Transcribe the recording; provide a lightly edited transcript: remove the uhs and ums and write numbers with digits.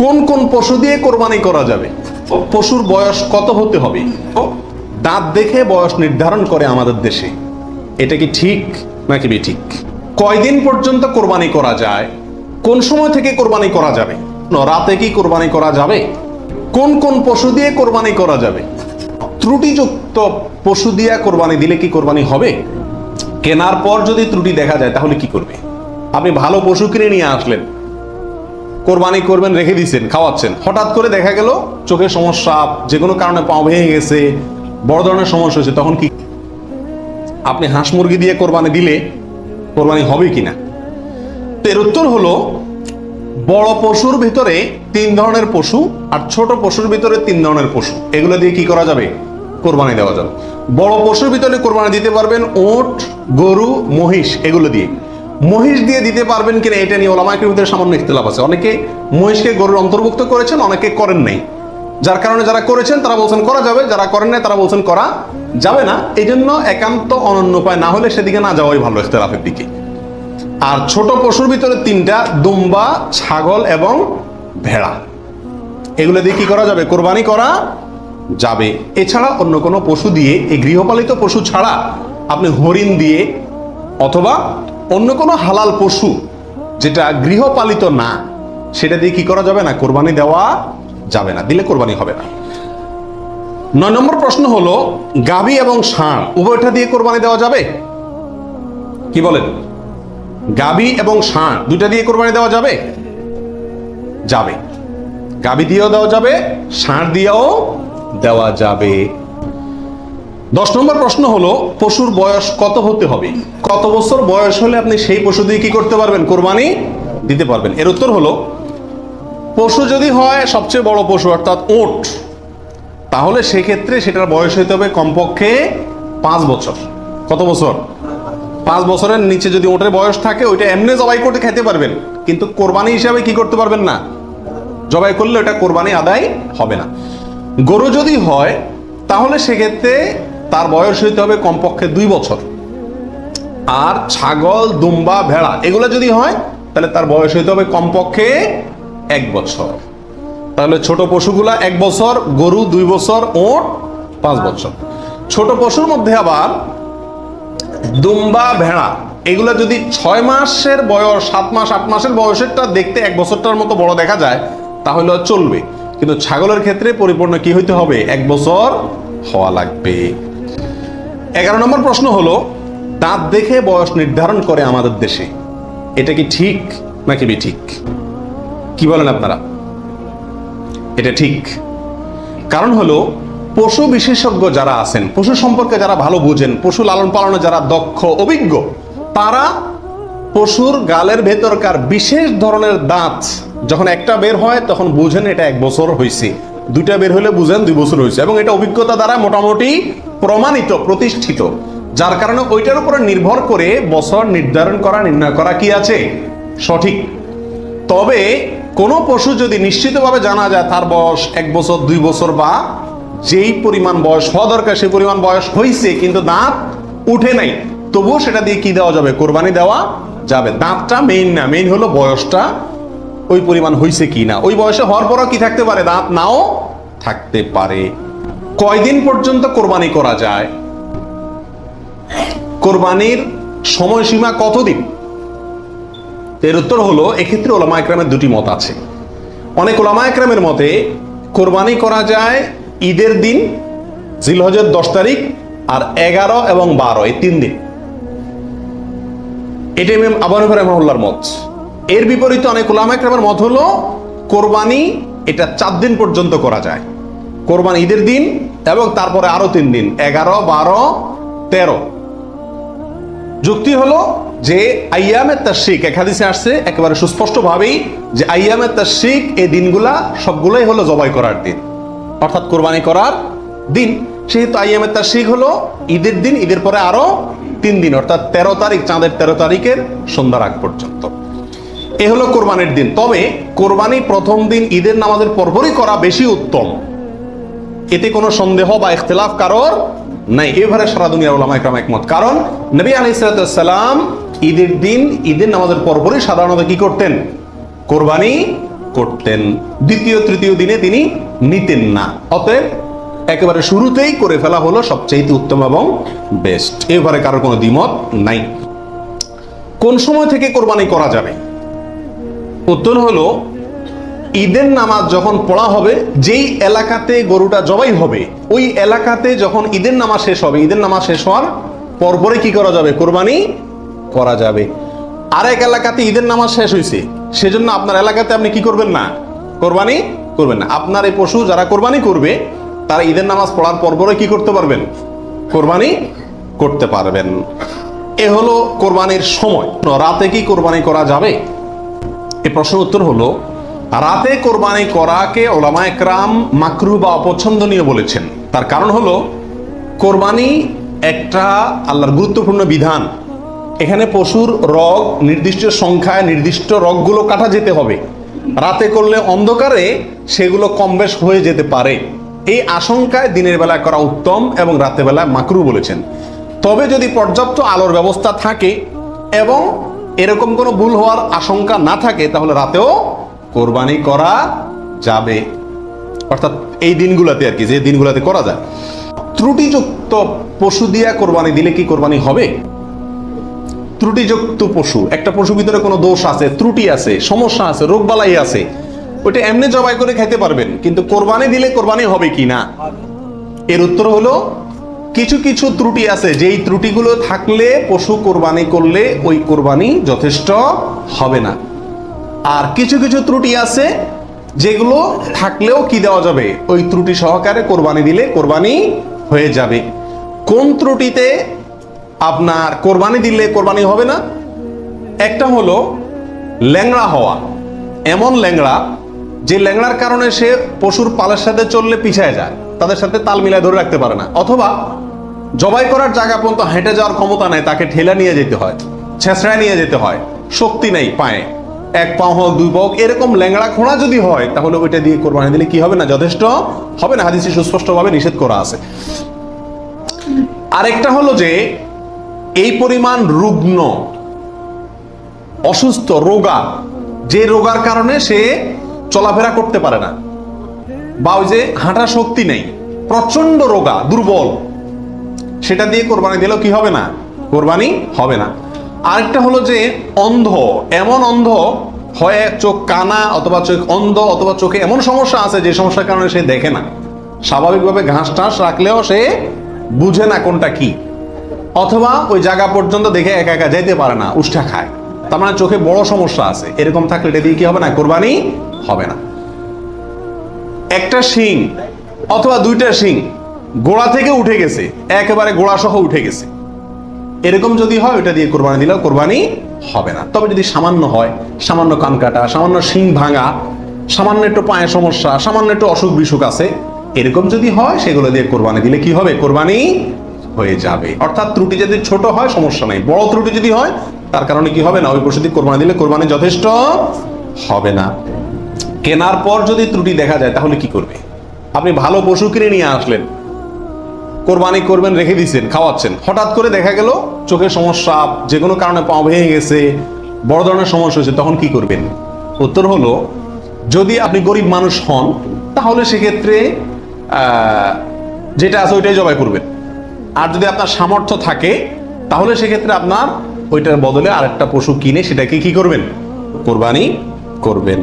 কোন কোন পশু দিয়ে কোরবানি করা যাবে? পশুর বয়স কত হতে হবে? দাঁত দেখে বয়স নির্ধারণ করে আমাদের দেশে, এটা কি ঠিক নাকি বেঠিক? কয়দিন পর্যন্ত কোরবানি করা যায়? কোন সময় থেকে কোরবানি করা যাবে? রাতে কি কোরবানি করা যাবে? কোন কোন পশু দিয়ে কোরবানি করা যাবে? ত্রুটিযুক্ত পশু দিয়ে কোরবানি দিলে কি কোরবানি হবে? কেনার পর যদি ত্রুটি দেখা যায় তাহলে কি করবে? আপনি ভালো পশু কিনে নিয়ে আসলেন, কোরবানি করবেন, রেখে দিয়েছেন, খাওয়াচ্ছেন, হঠাৎ করে দেখা গেল চোখের সমস্যা, যে কোনো কারণে পা ভেঙে গেছে, বড় ধরনের সমস্যা হয়েছে, তখন কি আপনি হাঁস মুরগি দিয়ে কোরবানি দিলে কোরবানি হবে কিনা? তো এর উত্তর হলো, বড় পশুর ভিতরে 3 ধরনের পশু আর ছোট পশুর ভিতরে 3 ধরনের পশু, এগুলো দিয়ে কি করা যাবে? কোরবানি দেওয়া যাবে। বড় পশুর ভিতরে কোরবানি দিতে পারবেন উট, গরু, মহিষ, এগুলো দিয়ে। মহিষ দিয়ে দিতে পারবেন কিনা এটা নিয়ে ওলামায়ে ভিতরে সামান্য ইখতিলাফ আছে। অনেকে মহিষকে গরুর অন্তর্ভুক্ত করেছেন, অনেকে করেন নাই। যার কারণে যারা করেছেন তারা বলছেন করা যাবে, যারা করেন নাই তারা বলছেন করা যাবে না। এই জন্য একান্ত অনন্য উপায় না হলে সেদিকে না যাওয়াই ভালো, ইখতিলাফের দিকে। আর ছোট পশুর ভিতরে 3টা, দুম্বা, ছাগল এবং ভেড়া, এগুলো দিয়ে কি করা যাবে? কোরবানি করা যাবে। এছাড়া অন্য কোনো পশু দিয়ে, এই গৃহপালিত পশু ছাড়া আপনি হরিণ দিয়ে অথবা অন্য কোনো হালাল পশু যেটা গৃহপালিত না, সেটা দিয়ে কি করা যাবে না? কোরবানি দেওয়া যাবে না, দিলে কোরবানি হবে না। 9 নম্বর প্রশ্ন হলো, গাভী এবং ষাঁড় উভয়টা দিয়ে কোরবানি দেওয়া যাবে? কি বলেন? গাভী এবং ষাঁড় দুইটা দিয়ে কোরবানি দেওয়া যাবে? যাবে। গাভী দিয়েও দেওয়া যাবে, ষাঁড় দিয়েও দেওয়া যাবে। 10 নম্বর প্রশ্ন হলো, পশুর বয়স কত হতে হবে? কত বছর বয়স হলে আপনি সেই পশু দিয়ে কি করতে পারবেন? কোরবানি দিতে পারবেন। এর উত্তর হলো, পশু যদি হয় সবচেয়ে বড় পশু অর্থাৎ উট, তাহলে সেক্ষেত্রে সেটার বয়স হতে হবে কমপক্ষে 5 বছর। কত বছর? 5 বছরের নিচে যদি উটের বয়স থাকে, ওইটা এমনি জবাই করতে খেতে পারবেন, কিন্তু কোরবানি হিসাবে কি করতে পারবেন না, জবাই করলে ওটা কোরবানি আদায় হবে না। গরু যদি হয় তাহলে সেক্ষেত্রে তার বয়স হইতে হবে কমপক্ষে 2 বছর। আর ছাগল, দুম্বা, ভেড়া এগুলো যদি হয় তাহলে তার বয়স হইতে হবে কমপক্ষে 1 বছর। তাহলে ছোট পশুগুলা 1 বছর, গরু 2 বছর, উট 5 বছর। ছোট পশুর মধ্যে আবার দুম্বা, ভেড়া এগুলা যদি 6 মাসের বয়স, 7 মাস, 8 মাসের বয়সেরটা দেখতে 1 বছরটার মতো বড় দেখা যায় তাহলে চলবে, কিন্তু ছাগলের ক্ষেত্রে পরিপূর্ণ কি হইতে হবে? 1 বছর হওয়া লাগবে। 11 নম্বর প্রশ্ন হলো, দাঁত দেখে বয়স নির্ধারণ করে আমাদের দেশে, এটা কি ঠিক নাকি বেঠিক? কি বলেন আপনারা? এটা ঠিক। কারণ হলো, পশু বিশেষজ্ঞ যারা আছেন, পশু সম্পর্কে যারা ভালো বুঝেন, পশু লালন পালনে যারা দক্ষ, অভিজ্ঞ, তারা পশুর গালের ভেতরকার বিশেষ ধরনের দাঁত যখন একটা বের হয় তখন বুঝেন এটা 1 বছর হয়েছে, 2টা বের হলে বুঝেন 2 বছর হয়েছে, এবং এটা অভিজ্ঞতা দ্বারা মোটামুটি প্রমাণিত, প্রতিষ্ঠিত। যার কারণে ওইটার উপরে নির্ভর করে বছর নির্ধারণ করা, নির্ণয় করা কি আছে? সঠিক। তবে কোনো পশু যদি নিশ্চিতভাবে জানা যায় তার বয়স 1 বছর, 2 বছর বা যেই পরিমাণ বয়স হওয়া দরকার সেই পরিমাণ বয়স হয়েছে কিন্তু দাঁত উঠে নাই, তবুও সেটা দিয়ে কি দেওয়া যাবে? কোরবানি দেওয়া যাবে। দাঁতটা মেইন না, মেইন হলো বয়সটা ওই পরিমাণ হয়েছে কি না। ওই বয়সে হওয়ার পরও কি থাকতে পারে? দাঁত নাও থাকতে পারে। কয়দিন পর্যন্ত কোরবানি করা যায়? কোরবানির সময়সীমা কতদিন? এর উত্তর হলো, এক্ষেত্রে ওলামায়ে কেরামের 2টি মত আছে। অনেক ওলামায়ে কেরামের মতে কোরবানি করা যায় ঈদের দিন, জিলহজের 10 তারিখ, আর 11 এবং 12 এই 3 দিন। এটা ইমাম আবু হানিফা রাহিমাহুল্লাহর মত। এর বিপরীতে অনেক ওলামায়ে কেরামের মত হলো কোরবানি এটা 4 দিন পর্যন্ত করা যায়। কোরবানি ঈদের দিন এবং তারপরে আরো 3 দিন, 11, 12, 13। যুক্তি হলো যে আইয়ামে তাশরিক, এক হাদিসে আসছে একেবারে সুস্পষ্ট ভাবেই যে আইয়ামে তাশরিক এই দিনগুলা সবগুলোই হলো জবাই করার দিন, অর্থাৎ কোরবানি করার দিন। সেহেতু আইয়ামে তাশরিক হলো ঈদের দিন, ঈদের পরে আরো 3 দিন, অর্থাৎ 13 তারিখ, চাঁদের 13 তারিখের সন্ধ্যার আগ পর্যন্ত। এ হলো কোরবানির দিন। তবে কোরবানি প্রথম দিন ঈদের নামাজের পরপরই করা বেশি উত্তম, এতে কোনো সন্দেহ বা ইখতিলাফ কারোর নাই। এবারে সারা দুনিয়ার উলামায়ে কেরাম একমত। কারণ নবী আলাইহিস সালাম ঈদের দিন ঈদের নামাজের পরপরই সাধারণত কি করতেন? কোরবানি করতেন, দ্বিতীয় তৃতীয় দিনে তিনি নিতেন না। অতএব একেবারে শুরুতেই করে ফেলা হলো সবচেয়ে উত্তম এবং বেস্ট। এবারে কারো কোনো দ্বিমত নাই। কোন সময় থেকে কোরবানি করা যাবে? উত্তর হলো, ঈদের নামাজ যখন পড়া হবে, যেই এলাকাতে গরুটা জবাই হবে ওই এলাকাতে যখন ঈদের নামাজ শেষ হবে, ঈদের নামাজ শেষ হওয়ার পরপরে কি করা যাবে? কোরবানি করা যাবে। আরেক এলাকাতে ঈদের নামাজ শেষ হয়েছে, সেজন্য আপনার এলাকাতে আপনি কি করবেন না? কোরবানি করবেন না। আপনার এই পশু যারা কোরবানি করবে তারা ঈদের নামাজ পড়ার পরপরে কি করতে পারবেন? কোরবানি করতে পারবেন। এ হলো কোরবানির সময়। রাতে কি কোরবানি করা যাবে? এই প্রশ্নের উত্তর হলো, রাতে কোরবানি করাকে ওলামায়ে কেরাম মাকরুহ বা অপছন্দনীয় বলেছেন। তার কারণ হলো, কোরবানি একটা আল্লাহর গুরুত্বপূর্ণ বিধান। এখানে পশুর রগ নির্দিষ্ট সংখ্যায়, নির্দিষ্ট রগগুলো কাটা যেতে হবে। রাতে করলে অন্ধকারে সেগুলো কম বেশ হয়ে যেতে পারে। এই আশঙ্কায় দিনের বেলা করা উত্তম এবং রাতের বেলা মাকরুহ বলেছেন। তবে যদি পর্যাপ্ত আলোর ব্যবস্থা থাকে এবং এরকম কোনো ভুল হওয়ার আশঙ্কা না থাকে, তাহলে রাতেও কোরবানি করা যাবে। অর্থাৎ এই দিনগুলোতে আর কি, যে দিনগুলোতে করা যায়। ত্রুটিযুক্ত পশু দিয়া কোরবানি দিলে কি কোরবানি হবে? ত্রুটিযুক্ত পশু, একটা পশুর ভিতরে কোনো দোষ আছে, ত্রুটি আছে, সমস্যা আছে, রোগবালাই আছে, ওইটা এমনি জবাই করে খাইতে পারবেন, কিন্তু কোরবানি দিলে কোরবানি হবে কি না? এর উত্তর হলো, কিছু কিছু ত্রুটি আছে, যেই ত্রুটিগুলো থাকলে পশু কোরবানি করলে ওই কোরবানি যথেষ্ট হবে না। আর কিছু কিছু ত্রুটি আছে যেগুলো থাকলেও কি দেওয়া যাবে? ওই ত্রুটি সহকারে কোরবানি দিলে কোরবানি হয়ে যাবে। কোন ত্রুটিতে আপনার কোরবানি দিলে কোরবানি হবে না? একটা হলো ল্যাংড়া হওয়া। এমন ল্যাংড়া যে ল্যাংড়ার কারণে সে পশুর পালের সাথে চললে পিছায় যায়, তাদের সাথে তাল মিলায় ধরে রাখতে পারে না, অথবা জবাই করার জায়গা পর্যন্ত হেঁটে যাওয়ার ক্ষমতা নেই, তাকে ঠেলা নিয়ে যেতে হয়, ছেঁচড়ায় নিয়ে যেতে হয়, শক্তি নেই পায়ে, এক পাও হোক দুই পাও, এরকম ল্যাংড়া খোঁড়া যদি হয়, তাহলে ওইটা দিয়ে কোরবানি দিলে কি হবে না? যথেষ্ট হবে না। হাদিসে সুস্পষ্টভাবে নিষেধ করা আছে। আরেকটা হলো যে এই পরিমাণ রুগ্ন, অসুস্থ, রোগা, যে রোগার কারণে সে চলাফেরা করতে পারে না, বা ওই যে হাঁটার শক্তি নেই, প্রচন্ড রোগা, দুর্বল, সেটা দিয়ে কোরবানি দিলেও কি হবে না? কোরবানি হবে না। আরেকটা হলো যে অন্ধ, এমন অন্ধ হয়, চোখ কানা অথবা চোখ অন্ধ, অথবা চোখে এমন সমস্যা আছে যে সমস্যার কারণে সে দেখে না, স্বাভাবিকভাবে ঘাস টাস রাখলেও সে বুঝে না কোনটা কি, অথবা ওই জায়গা পর্যন্ত দেখে একা একা যাইতে পারে না, উষ্ঠা খায়, তার মানে চোখে বড় সমস্যা আছে। এরকম থাকলে এটা দিয়ে কি হবে না? কোরবানি হবে না। একটা শিং অথবা দুইটা শিং গোড়া থেকে উঠে গেছে, একেবারে গোড়া সহ উঠে গেছে, এরকম যদি হয় ওইটা দিয়ে কোরবানি দিলেও কোরবানি হবে না। তবে যদি সামান্য হয়, সামান্য কান কাটা, সামান্য শিং ভাঙা, সামান্য একটু পায়ে সমস্যা, সামান্য একটু অসুখ বিসুখ আছে, এরকম যদি হয়, সেগুলো দিয়ে কোরবানি দিলে কি হবে? কোরবানি হয়ে যাবে। অর্থাৎ ত্রুটি যদি ছোট হয় সমস্যা নাই, বড় ত্রুটি যদি হয় তার কারণে কি হবে না? ওই পশু দিয়ে কোরবানি দিলে কোরবানি যথেষ্ট হবে না। কেনার পর যদি ত্রুটি দেখা যায় তাহলে কি করবে? আপনি ভালো পশু কিনে নিয়ে আসলেন, কোরবানি করবেন, রেখে দিচ্ছেন, খাওয়াচ্ছেন, হঠাৎ করে দেখা গেল চোখের সমস্যা, যে কোনো কারণে পা ভেঙে গেছে, বড় ধরনের সমস্যা হয়েছে, তখন কি করবেন? উত্তর হলো, যদি আপনি গরিব মানুষ হন তাহলে সেক্ষেত্রে যেটা আছে ওইটাই জবাই করবেন। আর যদি আপনার সামর্থ্য থাকে তাহলে সেক্ষেত্রে আপনার ওইটার বদলে আরেকটা পশু কিনে সেটাকে কি করবেন? কোরবানি করবেন।